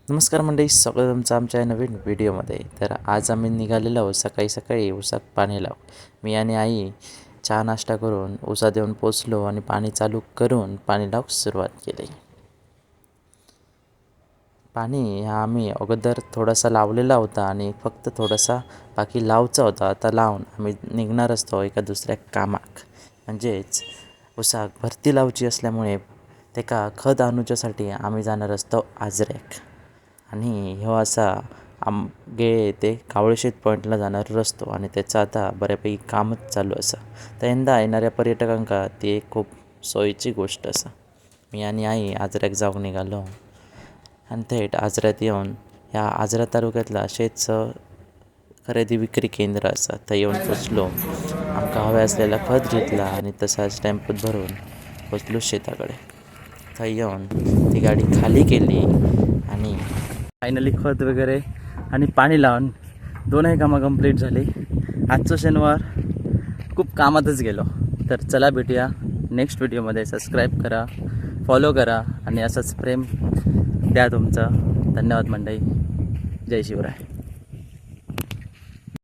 नमस्कार मंडळी, स्वागत तुमचं आमच्या नवीन व्हिडिओमध्ये. तर आज आम्ही निघालेलो आहोत सकाळी ऊसात पाणी लावू. मी आणि आई चहा नाश्ता करून ऊसात येऊन पोचलो आणि पाणी चालू करून पाणी लावूक सुरुवात केली. पाणी हा आम्ही अगोदर थोडासा लावलेला होता आणि फक्त थोडासा बाकी लावचा होता. आता लावून आम्ही निघणार असतो एका दुसऱ्या कामाक, म्हणजेच ऊसाक भरती लावची असल्यामुळे तेका खत आणूच्यासाठी आम्ही जाणार असतो आजऱ्याक. आणि ह्यो असा आमगे ते कावळेशेत पॉईंटला जाणारा रस्तो आणि त्याचं आता बऱ्यापैकी कामच चालू असा. तर यंदा येणाऱ्या पर्यटकांका ती एक खूप सोयीची गोष्ट असा. मी आणि आई आजऱ्याक जाऊन निघालो आणि थेट आजऱ्यात येऊन ह्या आजरा तालुक्यातला शेतचं खरेदी विक्री केंद्र असा. थंय येऊन पोचलो, आमका हव्या असलेला खत घेतला आणि तसाच टेम्पोत भरून पोचलो शेताकडे. थंय येऊन ती गाडी खाली केली आणि फायनली खत वगैरे आणि पाणी लावून दोनही कामं कंप्लीट झाली. आजचं शनिवार खूप कामातच गेलो. तर चला भेटूया नेक्स्ट व्हिडिओमध्ये. सबस्क्राईब करा, फॉलो करा आणि असंच प्रेम द्या तुमचं. धन्यवाद मंडळी. जय शिवराय.